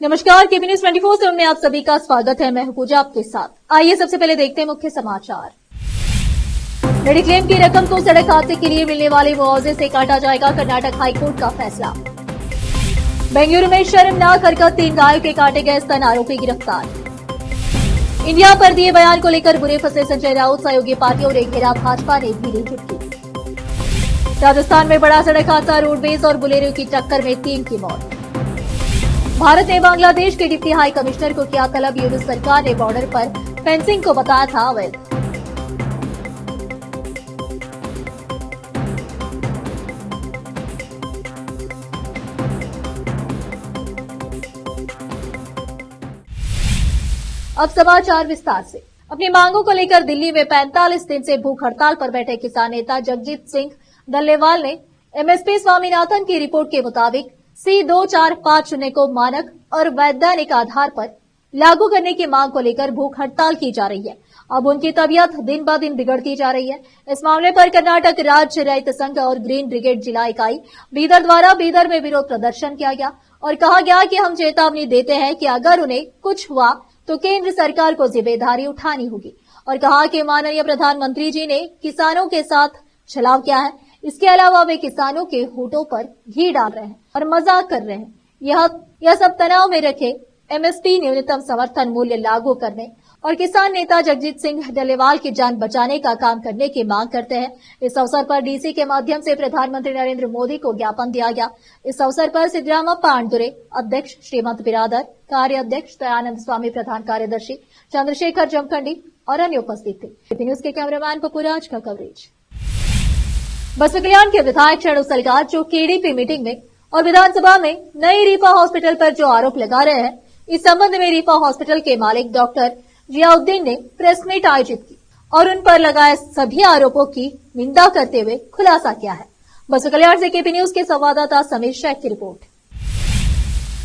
नमस्कार, केबी न्यूज 24/7 में आप सभी का स्वागत है। मैं हूं पूजा आपके साथ। आइए सबसे पहले देखते हैं मुख्य समाचार। मेडिक्लेम की रकम को सड़क हादसे के लिए मिलने वाले मुआवजे से काटा जाएगा, कर्नाटक हाईकोर्ट का फैसला। बेंगलुरु में शर्मनाक हरकत, 3 गायों के काटे गए स्तन आरोपी गिरफ्तार। इंडिया पर दिए बयान को लेकर बुरे फंसे संजय राउत, सहयोगी पार्टियों ने घेरा, भाजपा ने भी ली चुटकी। राजस्थान में बड़ा सड़क हादसा, रोडवेज और बुलेरो की टक्कर में 3 की मौत। भारत ने बांग्लादेश के डिप्टी हाई कमिश्नर को किया तलब, यूनुस सरकार ने बॉर्डर पर फेंसिंग को बताया था अवैध। अब समाचार विस्तार से। अपनी मांगों को लेकर दिल्ली में 45 दिन से भूख हड़ताल पर बैठे किसान नेता जगजीत सिंह डल्लेवाल ने एमएसपी स्वामीनाथन की रिपोर्ट के मुताबिक C2450 को मानक और वैधानिक आधार पर लागू करने की मांग को लेकर भूख हड़ताल की जा रही है। अब उनकी तबीयत दिन ब दिन बिगड़ती जा रही है। इस मामले पर कर्नाटक राज्य रैत संघ और ग्रीन ब्रिगेड जिला इकाई बीदर द्वारा बीदर में विरोध प्रदर्शन किया गया और कहा गया कि हम चेतावनी देते हैं कि अगर उन्हें कुछ हुआ तो केंद्र सरकार को जिम्मेदारी उठानी होगी और कहा कि माननीय प्रधानमंत्री जी ने किसानों के साथ छलाव किया है। इसके अलावा वे किसानों के होठों पर घी डाल रहे हैं और मजाक कर रहे हैं। यह सब तनाव में रखे एमएसपी न्यूनतम समर्थन मूल्य लागू करने और किसान नेता जगजीत सिंह डल्लेवाल की जान बचाने का काम करने की मांग करते हैं। इस अवसर पर डीसी के माध्यम से प्रधानमंत्री नरेंद्र मोदी को ज्ञापन दिया गया। इस अवसर पर सिद्धरामप्पा आंडुरे अध्यक्ष, श्रीमंत बिरादर कार्य अध्यक्ष, दयानंद स्वामी प्रधान कार्यदर्शी, चंद्रशेखर जमखंडी और अन्य उपस्थित थे। केबी न्यूज के कैमरामैन पपुराज का कवरेज। बसपा कल्याण के विधायक शरणु सलगार जो केडीपी मीटिंग में और विधानसभा में नई रीपा हॉस्पिटल पर जो आरोप लगा रहे हैं, इस संबंध में रीपा हॉस्पिटल के मालिक डॉक्टर जियाउद्दीन ने प्रेस मीट आयोजित की और उन पर लगाए सभी आरोपों की निंदा करते हुए खुलासा किया है। बसपा कल्याण से केपी न्यूज के संवाददाता समीर शेख की रिपोर्ट।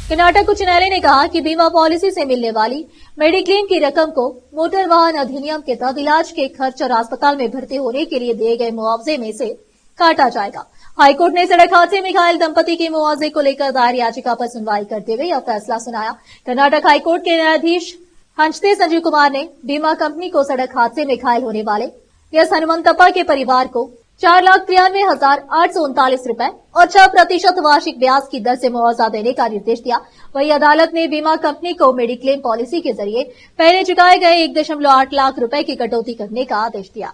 कर्नाटक उच्च न्यायालय ने कहा कि बीमा पॉलिसी से मिलने वाली मेडिक्लेम की रकम को मोटर वाहन अधिनियम के तहत इलाज के खर्च और अस्पताल में भर्ती होने के लिए दिए गए मुआवजे में से काटा जाएगा। हाईकोर्ट ने सड़क हादसे में घायल दंपति के मुआवजे को लेकर दायर याचिका पर सुनवाई करते हुए यह फैसला सुनाया। कर्नाटक हाईकोर्ट के न्यायाधीश हंसते संजीव कुमार ने बीमा कंपनी को सड़क हादसे में घायल होने वाले एस हनुमंतप्पा के परिवार को 4,93,839 रुपए और 6% वार्षिक ब्याज की दर से मुआवजा देने का निर्देश दिया। वहीं अदालत ने बीमा कंपनी को मेडिक्लेम पॉलिसी के जरिए पहले चुकाए गए 1.8 लाख रुपए की कटौती करने का आदेश दिया।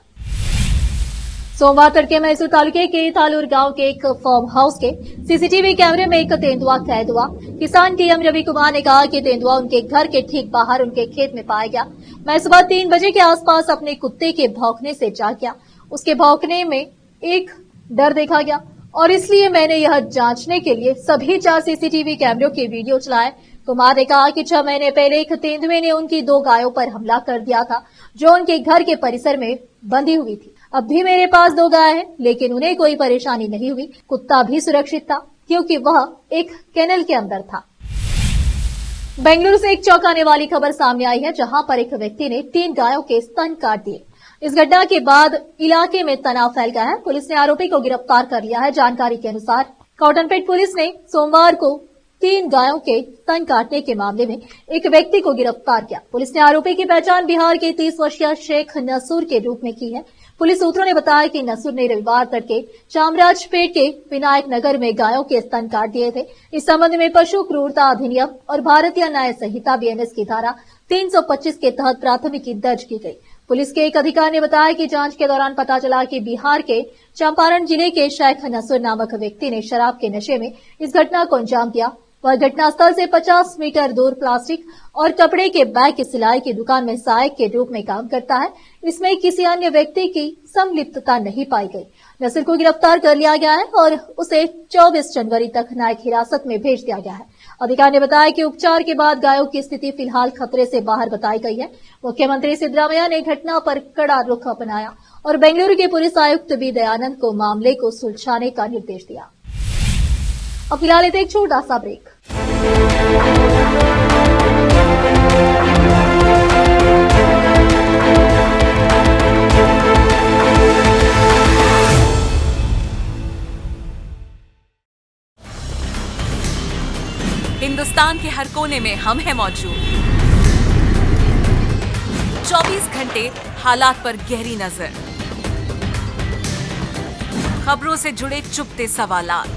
सोमवार तड़के मैसूर तालुके के तालूर गांव के एक फार्म हाउस के सीसीटीवी कैमरे में एक तेंदुआ कैद हुआ। किसान टीएम रवि कुमार ने कहा कि तेंदुआ उनके घर के ठीक बाहर उनके खेत में पाया गया। मैं सुबह 3 बजे के आसपास अपने कुत्ते के भौंकने से जाग गया। उसके भौंकने में एक डर देखा गया और इसलिए मैंने यह जांचने के लिए सभी 4 सीसीटीवी कैमरों के वीडियो चलाए। कुमार ने कहा कि 6 महीने पहले एक तेंदुए ने उनकी 2 गायों पर हमला कर दिया था जो उनके घर के परिसर में बंधी हुई थी। अब भी मेरे पास 2 गाय हैं, लेकिन उन्हें कोई परेशानी नहीं हुई। कुत्ता भी सुरक्षित था क्योंकि वह एक केनल के अंदर था। बेंगलुरु से एक चौंकाने वाली खबर सामने आई है, जहां पर एक व्यक्ति ने 3 गायों के स्तन काट दिए। इस घटना के बाद इलाके में तनाव फैल गया है। पुलिस ने आरोपी को गिरफ्तार कर लिया है। जानकारी के अनुसार कॉटनपेट पुलिस ने सोमवार को 3 गायों के स्तन काटने के मामले में एक व्यक्ति को गिरफ्तार किया। पुलिस ने आरोपी की पहचान बिहार के 30 वर्षीय शेख नसूर के रूप में की है। पुलिस सूत्रों ने बताया कि नसूर ने रविवार तड़के चामराजपेट के विनायक नगर में गायों के स्तन काट दिए थे। इस संबंध में पशु क्रूरता अधिनियम और भारतीय न्याय संहिता बीएनएस की धारा 325 के तहत प्राथमिकी दर्ज की गई। पुलिस के एक अधिकारी ने बताया कि जांच के दौरान पता चला कि बिहार के चंपारण जिले के शेख नसूर नामक व्यक्ति ने शराब के नशे में इस घटना को अंजाम दिया। वह घटनास्थल से 50 मीटर दूर प्लास्टिक और कपड़े के बैग की सिलाई की दुकान में सहायक के रूप में काम करता है। इसमें किसी अन्य व्यक्ति की संलिप्तता नहीं पाई गई। नसीर को गिरफ्तार कर लिया गया है और उसे 24 जनवरी तक न्यायिक हिरासत में भेज दिया गया है। अधिकारी ने बताया कि उपचार के बाद गायों की स्थिति फिलहाल खतरे से बाहर बताई गई है। मुख्यमंत्री सिद्धरामैया ने घटना पर कड़ा रुख अपनाया और बेंगलुरु के पुलिस आयुक्त बी दयानंद को मामले को सुलझाने का निर्देश दिया। अब फिलहाल एक छोटा सा ब्रेक। हिंदुस्तान के हर कोने में हम हैं मौजूद। 24 घंटे हालात पर गहरी नजर, खबरों से जुड़े चुपते सवालात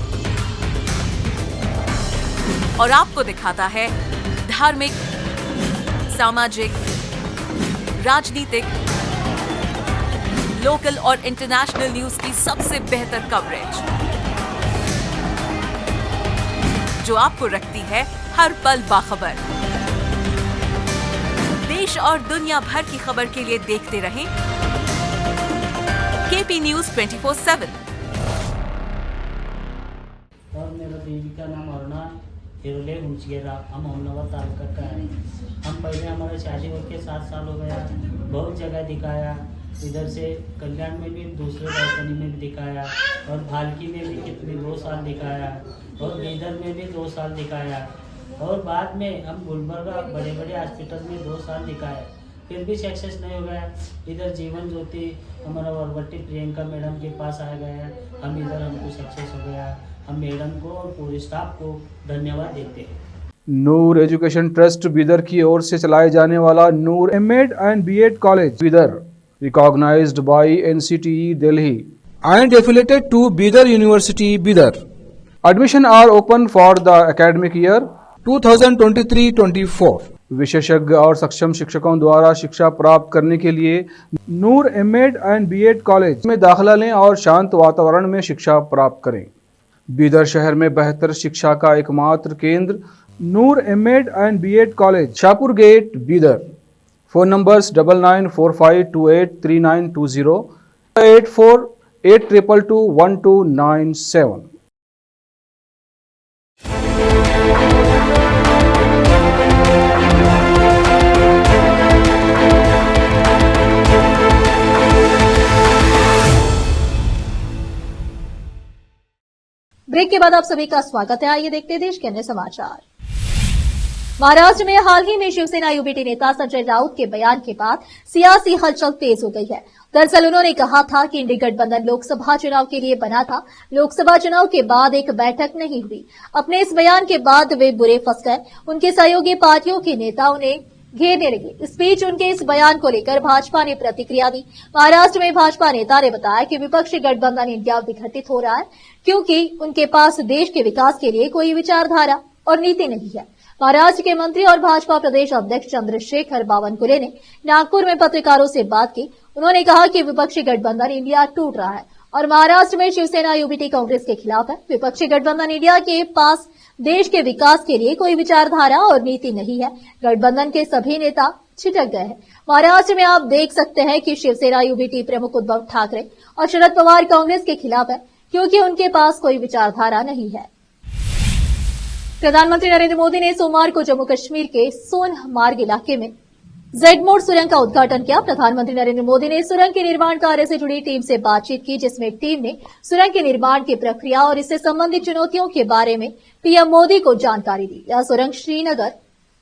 और आपको दिखाता है धार्मिक, सामाजिक, राजनीतिक, लोकल और इंटरनेशनल न्यूज की सबसे बेहतर कवरेज, जो आपको रखती है हर पल बाखबर। देश और दुनिया भर की खबर के लिए देखते रहें केपी न्यूज 24/7। और मेरा देवी का नाम अरुणा हिरोले हुंचगेरा, हम अहमदाबाद तालुका का है। हम पहले हमारा शादी होकर 7 साल हो गया, बहुत जगह दिखाया, इधर से कल्याण में भी, दूसरे राजधानी में भी दिखाया, और भालकी में भी कितने 2 साल दिखाया, और बीदर में भी 2 साल दिखाया, और बाद में हम गुलबर्गा बड़े बड़े हॉस्पिटल में 2 साल दिखाया, फिर भी सक्सेस नहीं हो गया। इधर जीवन ज्योति हमारा वरवट्टी प्रियंका मैडम के पास आ गया, हम इधर हमको सक्सेस हो गया। हम मैडम को और पूरे स्टाफ को धन्यवाद देते हैं। नूर एजुकेशन ट्रस्ट बीदर की ओर से चलाए जाने वाला Noor MEd and BEd college Bidar, recognized by NCTE Delhi and affiliated to Bidar University, Bidar. Admission are open for the academic year 2023-24. विशेषज्ञ और सक्षम शिक्षकों द्वारा शिक्षा प्राप्त करने के लिए नूर एमएड एंड बीएड कॉलेज में दाखिला लें और शांत वातावरण में शिक्षा प्राप्त करें। बीदर शहर में बेहतर शिक्षा का एकमात्र केंद्र Noor MEd and BEd college, Shahpur gate, Bidar. Phone numbers 9945283920, 8482221297। Break के बाद आप सभी का स्वागत है। आइए देखते हैं देश के अन्य समाचार। महाराष्ट्र में हाल ही में शिवसेना यूबीटी नेता संजय राउत के बयान के बाद सियासी हलचल तेज हो गई है। दरअसल उन्होंने कहा था कि इंडी गठबंधन लोकसभा चुनाव के लिए बना था, लोकसभा चुनाव के बाद एक बैठक नहीं हुई। अपने इस बयान के बाद वे बुरे फंस गए। उनके सहयोगी पार्टियों के नेता उन्हें घेरने लगे। इस बीच उनके इस बयान को लेकर भाजपा ने प्रतिक्रिया दी। महाराष्ट्र में भाजपा नेता ने बताया कि विपक्षी गठबंधन इंडिया विघटित हो रहा है क्योंकि उनके पास देश के विकास के लिए कोई विचारधारा और नीति नहीं है। महाराष्ट्र के मंत्री और भाजपा प्रदेश अध्यक्ष चंद्रशेखर बावनकुले ने नागपुर में पत्रकारों से बात की। उन्होंने कहा कि विपक्षी गठबंधन इंडिया टूट रहा है और महाराष्ट्र में शिवसेना यूबीटी कांग्रेस के खिलाफ है। विपक्षी गठबंधन इंडिया के पास देश के विकास के लिए कोई विचारधारा और नीति नहीं है। गठबंधन के सभी नेता छिटक गए हैं। महाराष्ट्र में आप देख सकते हैं कि शिवसेना यूबीटी प्रमुख उद्धव ठाकरे और शरद पवार कांग्रेस के खिलाफ है क्योंकि उनके पास कोई विचारधारा नहीं है। प्रधानमंत्री नरेंद्र मोदी ने सोमवार को जम्मू कश्मीर के सोनमार्ग इलाके में जेड-मोड सुरंग का उद्घाटन किया। प्रधानमंत्री नरेंद्र मोदी ने सुरंग के निर्माण कार्य से जुड़ी टीम से बातचीत की, जिसमें टीम ने सुरंग के निर्माण की प्रक्रिया और इससे संबंधित चुनौतियों के बारे में पीएम मोदी को जानकारी दी। यह सुरंग श्रीनगर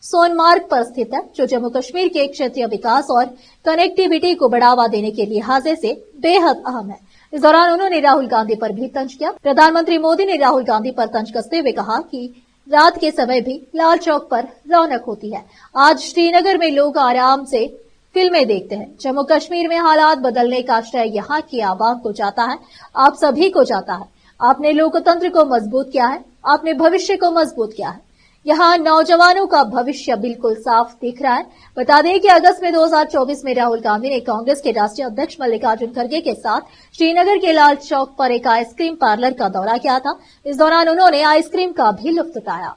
सोनमार्ग पर स्थित है, जो जम्मू कश्मीर के क्षेत्रीय विकास और कनेक्टिविटी को बढ़ावा देने के लिहाजे से बेहद अहम है। इस दौरान उन्होंने राहुल गांधी पर भी तंज किया। प्रधानमंत्री मोदी ने राहुल गांधी पर तंज कसते हुए कहा कि रात के समय भी लाल चौक पर रौनक होती है। आज श्रीनगर में लोग आराम से फिल्में देखते हैं। जम्मू कश्मीर में हालात बदलने का श्रेय यहाँ की आवाम को जाता है, आप सभी को जाता है। आपने लोकतंत्र को मजबूत किया है, आपने भविष्य को मजबूत किया है। यहाँ नौजवानों का भविष्य बिल्कुल साफ दिख रहा है। बता दें कि अगस्त में 2024 में राहुल गांधी ने कांग्रेस के राष्ट्रीय अध्यक्ष मल्लिकार्जुन खड़गे के साथ श्रीनगर के लाल चौक पर एक आइसक्रीम पार्लर का दौरा किया था। इस दौरान उन्होंने आइसक्रीम का भी लुत्फ उठाया।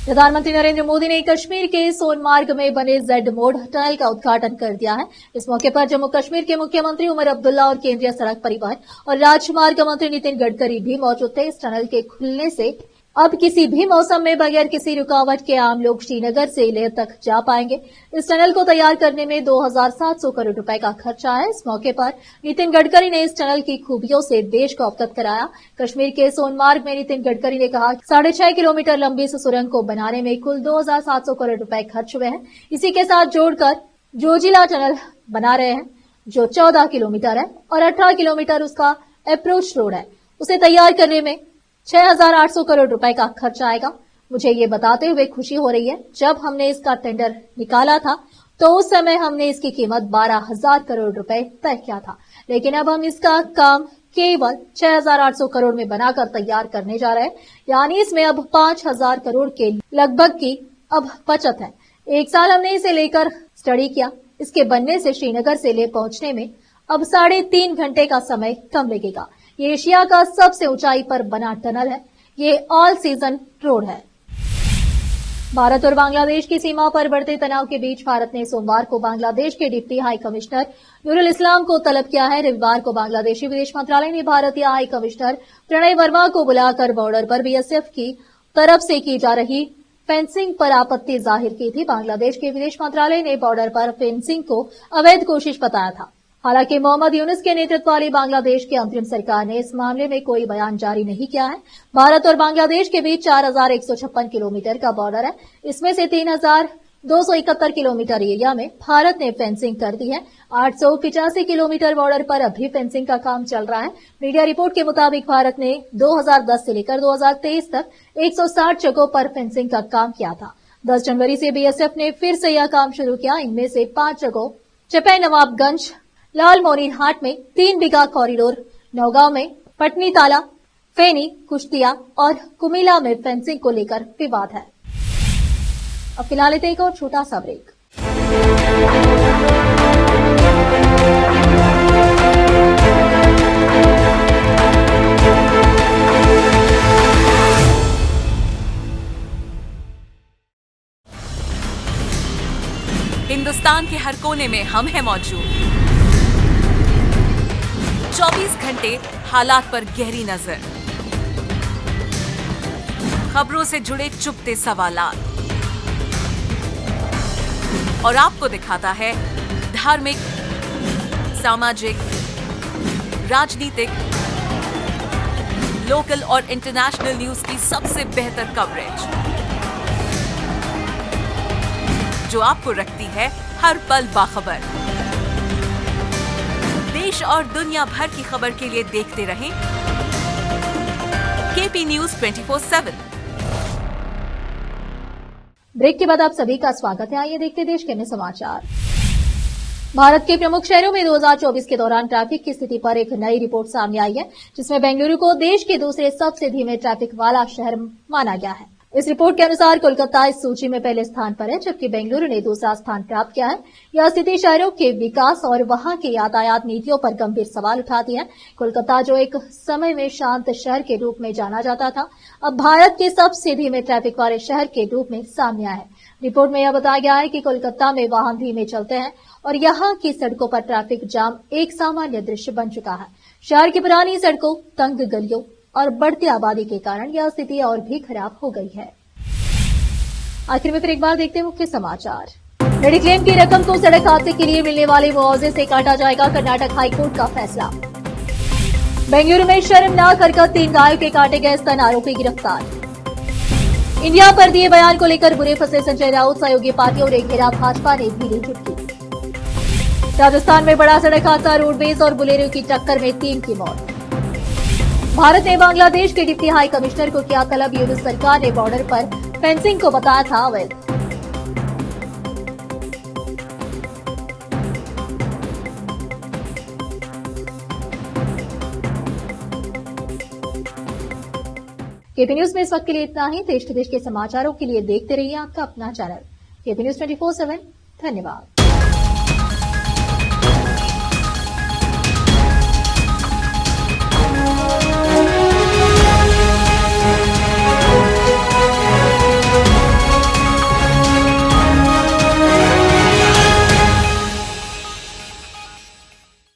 प्रधानमंत्री नरेंद्र मोदी ने कश्मीर के सोनमार्ग में बने जेड-मोड टनल का उद्घाटन कर दिया है। इस मौके पर जम्मू कश्मीर के मुख्यमंत्री उमर अब्दुल्ला और केंद्रीय सड़क परिवहन और राजमार्ग मंत्री नितिन गडकरी भी मौजूद थे। इस टनल के खुलने से अब किसी भी मौसम में बगैर किसी रुकावट के आम लोग श्रीनगर से लेह तक जा पाएंगे। इस टनल को तैयार करने में 2700 करोड़ रुपए का खर्चा है। इस मौके पर नितिन गडकरी ने इस टनल की खूबियों से देश को अवगत कराया। कश्मीर के सोनमार्ग में नितिन गडकरी ने कहा 6.5 किलोमीटर लंबी इस सुरंग को बनाने में कुल 2700 करोड़ रुपए खर्च हुए हैं। इसी के साथ जोड़कर जोजिला टनल बना रहे हैं, जो 14 किलोमीटर है और 18 किलोमीटर उसका अप्रोच रोड है। उसे तैयार करने में 6,800 करोड़ रुपए का खर्च आएगा। मुझे ये बताते हुए खुशी हो रही है, जब हमने इसका टेंडर निकाला था तो उस समय हमने इसकी कीमत 12,000 करोड़ रुपए तय किया था, लेकिन अब हम इसका काम केवल 6,800 करोड़ में बनाकर तैयार करने जा रहे हैं। यानी इसमें अब 5,000 करोड़ के लगभग की अब बचत है। एक साल हमने इसे लेकर स्टडी किया। इसके बनने से श्रीनगर से ले पहुंचने में अब 3.5 घंटे का समय कम लगेगा। ये एशिया का सबसे ऊंचाई पर बना टनल है। ये ऑल सीजन रोड है। भारत और बांग्लादेश की सीमा पर बढ़ते तनाव के बीच भारत ने सोमवार को बांग्लादेश के डिप्टी हाई कमिश्नर नूरुल इस्लाम को तलब किया है। रविवार को बांग्लादेशी विदेश मंत्रालय ने भारतीय हाई कमिश्नर प्रणय वर्मा को बुलाकर बॉर्डर पर बीएसएफ की तरफ से की जा रही फेंसिंग पर आपत्ति जाहिर की थी। बांग्लादेश के विदेश मंत्रालय ने बॉर्डर पर फेंसिंग को अवैध कोशिश बताया था। हालांकि मोहम्मद यूनुस के नेतृत्व वाली बांग्लादेश की अंतरिम सरकार ने इस मामले में कोई बयान जारी नहीं किया है। भारत और बांग्लादेश के बीच 4,156 किलोमीटर का बॉर्डर है। इसमें से 3,271 किलोमीटर एरिया में भारत ने फेंसिंग कर दी है। 885 किलोमीटर बॉर्डर पर अभी फेंसिंग का काम चल रहा है। मीडिया रिपोर्ट के मुताबिक भारत ने 2010 से लेकर 2023 तक 160 जगहों पर फेंसिंग का काम किया था। 10 जनवरी से बीएसएफ ने फिर से यह काम शुरू किया। इनमें से 5 जगहों चपै नवाबगंज, लाल मोरीन हाट में 3 बीघा कॉरिडोर, नौगांव में पटनी ताला, फेनी, कुश्तिया और कुमिला में फेंसिंग को लेकर विवाद है। अब फिलहाल लेते एक और छोटा सा ब्रेक। हिंदुस्तान के हर कोने में हम हैं मौजूद। 24 घंटे हालात पर गहरी नजर, खबरों से जुड़े चुपते सवालात और आपको दिखाता है धार्मिक, सामाजिक, राजनीतिक, लोकल और इंटरनेशनल न्यूज की सबसे बेहतर कवरेज, जो आपको रखती है हर पल बाखबर। देश और दुनिया भर की खबर के लिए देखते रहें केपी न्यूज 24/7। ब्रेक के बाद आप सभी का स्वागत है। आइए देखते देश के अन्य समाचार। भारत के प्रमुख शहरों में 2024 के दौरान ट्रैफिक की स्थिति पर एक नई रिपोर्ट सामने आई है, जिसमें बेंगलुरु को देश के दूसरे सबसे धीमे ट्रैफिक वाला शहर माना गया है। इस रिपोर्ट के अनुसार कोलकाता इस सूची में पहले स्थान पर है, जबकि बेंगलुरु ने दूसरा स्थान प्राप्त किया है। यह स्थिति शहरों के विकास और वहां की यातायात नीतियों पर गंभीर सवाल उठाती है। कोलकाता, जो एक समय में शांत शहर के रूप में जाना जाता था, अब भारत के सबसे धीमे ट्रैफिक वाले शहर के रूप में सामने आया है। रिपोर्ट में यह बताया गया है कि कोलकाता में वाहन धीमे चलते हैं और यहां की सड़कों पर ट्रैफिक जाम एक सामान्य दृश्य बन चुका है। शहर की पुरानी सड़कों, तंग गलियों और बढ़ती आबादी के कारण यह स्थिति और भी खराब हो गई है। आखिर में फिर एक बार देखते हैं मुख्य समाचार। मेडिक्लेम की रकम को सड़क हादसे के लिए मिलने वाले मुआवजे से काटा जाएगा, कर्नाटक हाईकोर्ट का फैसला। बेंगलुरु में शर्मनाक हरकत, 3 गायों के काटे गए स्तन आरोपी गिरफ्तार। इंडिया पर दिए बयान को लेकर बुरे फंसे संजय राउत, सहयोगी पार्टियों ने घेरा, भाजपा ने भी ली चुटकी। राजस्थान में बड़ा सड़क हादसा, रोडवेज और बुलेरो की टक्कर में 3 की मौत। भारत ने बांग्लादेश के डिप्टी हाई कमिश्नर को किया तलब, यूनुस सरकार ने बॉर्डर पर फेंसिंग को बताया था अवैध। केपी न्यूज में इस वक्त के लिए इतना ही। देश विदेश के समाचारों के लिए देखते रहिए आपका अपना चैनल केपी न्यूज 24/7। धन्यवाद।